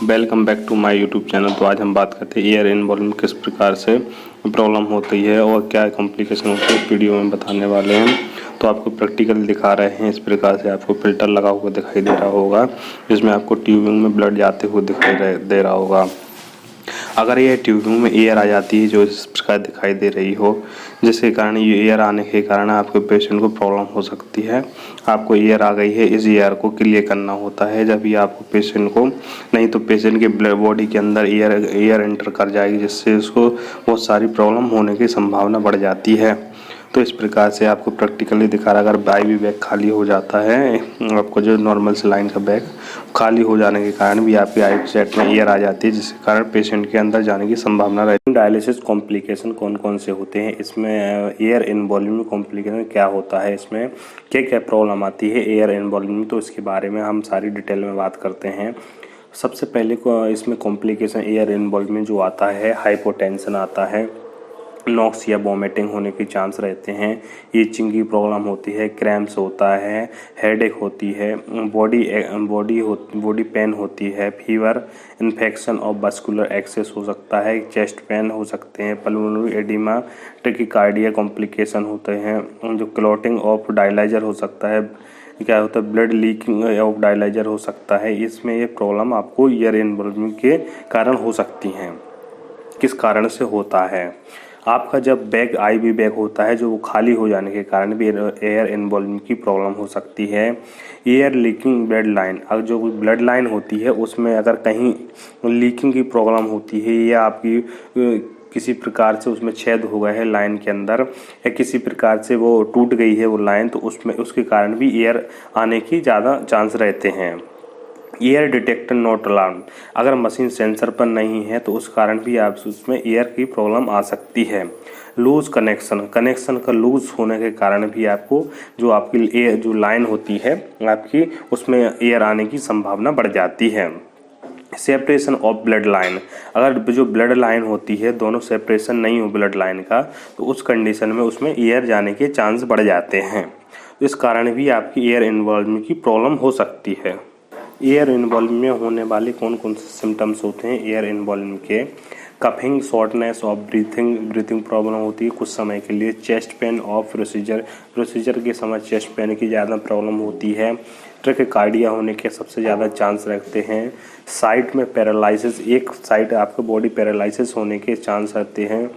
Welcome back to my YouTube channel. तो आज हम बात करते हैं एयर इनवॉल्व में किस प्रकार से प्रॉब्लम होती है और क्या कॉम्प्लिकेशन होती है, वीडियो में बताने वाले हैं। तो आपको प्रैक्टिकल दिखा रहे हैं। इस प्रकार से आपको फिल्टर लगा हुआ दिखाई दे रहा होगा, जिसमें आपको ट्यूबिंग में ब्लड जाते हुए दिखाई दे रहा होगा। अगर ये ट्यूबिंग में एयर आ जाती है जो इस प्रकार दिखाई दे रही हो, जिसके कारण ये एयर आने के कारण आपके पेशेंट को प्रॉब्लम हो सकती है। आपको एयर आ गई है, इस एयर को क्लियर करना होता है जब भी आपको पेशेंट को, नहीं तो पेशेंट के बॉडी के अंदर एयर एंटर कर जाएगी, जिससे उसको बहुत सारी प्रॉब्लम होने की संभावना बढ़ जाती है। तो इस प्रकार से आपको प्रैक्टिकली दिखा रहा है। अगर IV बैग खाली हो जाता है, आपको जो नॉर्मल सलाइन का बैग खाली हो जाने के कारण भी आपके IV सेट में एयर आ जाती है, जिसके कारण पेशेंट के अंदर जाने की संभावना रहती है। डायलिसिस कॉम्प्लिकेशन कौन कौन से होते हैं, इसमें एयर इनवॉल्विंग कॉम्प्लिकेशन क्या होता है, इसमें क्या क्या प्रॉब्लम आती है एयर इनवॉल्विंग, तो इसके बारे में हम सारी डिटेल में बात करते हैं। सबसे पहले को इसमें कॉम्प्लिकेशन एयर इनवॉल्विंग जो आता है, हाइपोटेंशन आता है, नॉक्स या वॉमिटिंग होने के चांस रहते हैं, ईचिंग की प्रॉब्लम होती है, क्रैम्प्स होता है, हेडेक होती है, बॉडी पेन होती है, fever, infection of muscular access हो सकता है, चेस्ट पेन हो सकते हैं, पल्मोनरी एडिमा, टैकीकार्डिया कॉम्प्लिकेशन होते हैं, जो क्लॉटिंग ऑफ डायलाइजर हो सकता है, क्या होता है ब्लड लीकिंग ऑफ डायलाइजर हो सकता है। इसमें ये प्रॉब्लम आपको एयर इनवॉल्विंग के कारण हो सकती हैं। किस कारण से होता है? आपका जब बैग IV बैग होता है, जो वो खाली हो जाने के कारण भी एयर इनवॉल्विंग की प्रॉब्लम हो सकती है। एयर लीकिंग ब्लड लाइन, अगर जो ब्लड लाइन होती है उसमें अगर कहीं लीकिंग की प्रॉब्लम होती है, या आपकी किसी प्रकार से उसमें छेद हो गए हैं लाइन के अंदर, या किसी प्रकार से वो टूट गई है वो लाइन, तो उसमें उसके कारण भी एयर आने की ज़्यादा चांस रहते हैं। एयर डिटेक्टर नॉट अलाउड, अगर मशीन सेंसर पर नहीं है तो उस कारण भी आप उसमें एयर की प्रॉब्लम आ सकती है। लूज कनेक्शन का लूज होने के कारण भी आपको जो आपकी एयर जो लाइन होती है आपकी, उसमें एयर आने की संभावना बढ़ जाती है। सेपरेशन ऑफ ब्लड लाइन, अगर जो ब्लड लाइन होती है दोनों सेपरेशन नहीं हो ब्लड लाइन का, तो उस कंडीशन में उसमें एयर जाने के चांस बढ़ जाते हैं। इस कारण भी आपकी एयर इन्वॉल्वमेंट की प्रॉब्लम हो सकती है। एयर इनवॉल्विंग में होने वाले कौन कौन से सिम्टम्स होते हैं एयर इनवॉल्विंग के? Coughing, shortness of breathing problem होती है कुछ समय के लिए, चेस्ट पेन ऑफ प्रोसीजर के समय चेस्ट पेन की ज़्यादा प्रॉब्लम होती है, ट्रैकीकार्डिया होने के सबसे ज़्यादा चांस रखते हैं, साइड में पैरालिसिस, एक साइड आपका बॉडी पैरालिसिस होने के चांस रहते हैं,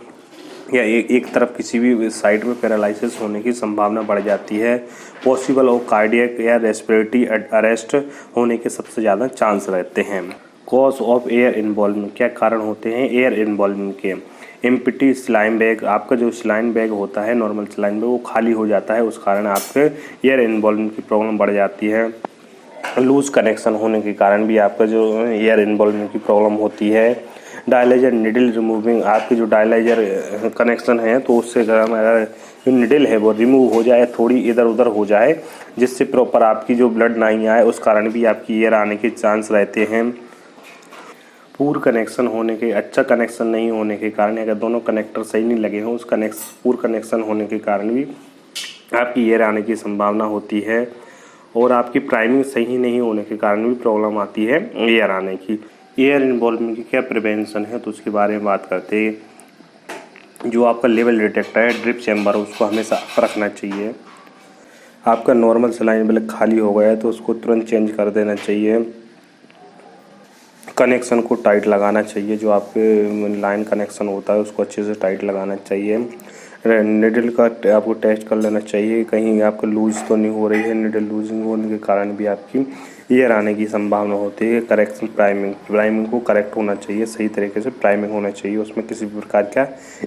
या एक तरफ किसी भी साइड में पैरालिसिस होने की संभावना बढ़ जाती है, पॉसिबल ऑफ कार्डियक या रेस्पिरेटरी अरेस्ट होने के सबसे ज़्यादा चांस रहते हैं। कॉज ऑफ एयर इन्वॉल्विंग, क्या कारण होते हैं एयर इन्वॉल्विंग के? एम्प्टी स्लाइन बैग, आपका जो स्लाइन बैग होता है नॉर्मल स्लाइन बैग वो खाली हो जाता है, उस कारण आपके एयर इन्वॉल्विंग की प्रॉब्लम बढ़ जाती है। लूज कनेक्शन होने के कारण भी आपका जो एयर इन्वॉल्विंग की प्रॉब्लम होती है। डायलाइजर निडल रिमूविंग, आपकी जो डायलाइजर कनेक्शन है तो उससे अगर जो निडल है वो रिमूव हो जाए, थोड़ी इधर उधर हो जाए, जिससे प्रॉपर आपकी जो ब्लड नहीं आए, उस कारण भी आपकी एयर आने के चांस रहते हैं। पूर कनेक्शन होने के, अच्छा कनेक्शन नहीं होने के कारण, अगर दोनों कनेक्टर सही नहीं लगे हों, उस पूर कनेक्शन होने के कारण भी आपकी एयर आने की संभावना होती है। और आपकी प्राइमिंग सही नहीं होने के कारण भी प्रॉब्लम आती है एयर आने की। एयर इन्वॉल्विंग की क्या प्रिवेंशन है, तो उसके बारे में बात करते हैं। जो आपका लेवल डिटेक्टर है, ड्रिप चैम्बर, उसको हमेशा रखना चाहिए। आपका नॉर्मल सलाइन ब्लॉक खाली हो गया है तो उसको तुरंत चेंज कर देना चाहिए। कनेक्शन को टाइट लगाना चाहिए, जो आपके लाइन कनेक्शन होता है उसको अच्छे से टाइट लगाना चाहिए। निडल का आपको टेस्ट कर लेना चाहिए, कहीं आपका लूज तो नहीं हो रही है। निडल लूजिंग होने के कारण भी आपकी एयर आने की संभावना होती है। करेक्शन प्राइमिंग को करेक्ट होना चाहिए, सही तरीके से प्राइमिंग होना चाहिए, उसमें किसी भी प्रकार का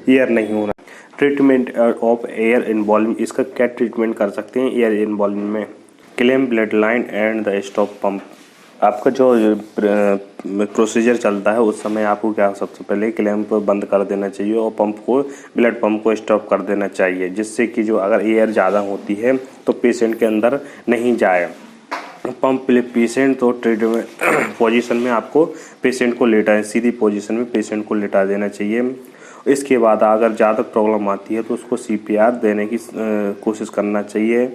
एयर नहीं होना। ट्रीटमेंट ऑफ एयर इन्वॉल्विंग, इसका क्या ट्रीटमेंट कर सकते हैं एयर इन्वॉल्विंग में? Claim blood line and the stop pump, आपका जो प्रोसीजर चलता है उस समय आपको क्या सबसे पहले क्लैंप बंद कर देना चाहिए और ब्लड पंप को स्टॉप कर देना चाहिए, जिससे कि जो अगर एयर ज़्यादा होती है तो पेशेंट के अंदर नहीं जाए। पंप पेशेंट तो ट्रीटमेंट पोजीशन में आपको पेशेंट को लेटा, सीधी पोजीशन में पेशेंट को लेटा देना चाहिए। इसके बाद अगर ज़्यादा प्रॉब्लम आती है तो उसको CPR देने की कोशिश करना चाहिए।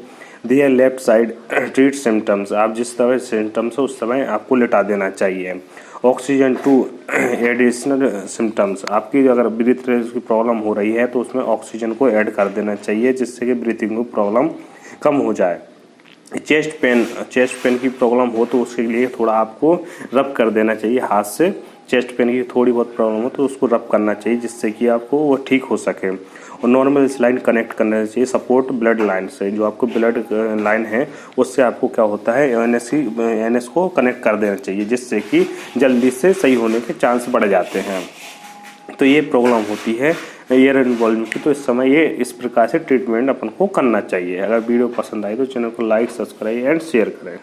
There left side treat symptoms, आप जिस तरह सिम्टम्स है उस समय आपको लिटा देना चाहिए। ऑक्सीजन टू एडिशनल सिम्टम्स, आपकी अगर ब्रीथिंग की प्रॉब्लम हो रही है तो उसमें ऑक्सीजन को ऐड कर देना चाहिए जिससे कि ब्रीथिंग की प्रॉब्लम कम हो जाए। चेस्ट पेन की प्रॉब्लम हो तो उसके लिए थोड़ा आपको रब कर देना चाहिए हाथ से। चेस्ट पेन की थोड़ी बहुत प्रॉब्लम हो तो उसको रब करना चाहिए जिससे कि आपको वो ठीक हो सके। और नॉर्मल लाइन कनेक्ट करना चाहिए सपोर्ट ब्लड लाइन से, जो आपको ब्लड लाइन है उससे आपको क्या होता है एनएस को कनेक्ट कर देना चाहिए जिससे कि जल्दी से सही होने के चांस बढ़ जाते हैं। तो ये प्रॉब्लम होती है एयर इन्वॉल्व की, तो इस समय ये इस प्रकार से ट्रीटमेंट अपन को करना चाहिए। अगर वीडियो पसंद आए तो चैनल को लाइक, सब्सक्राइब एंड शेयर करें।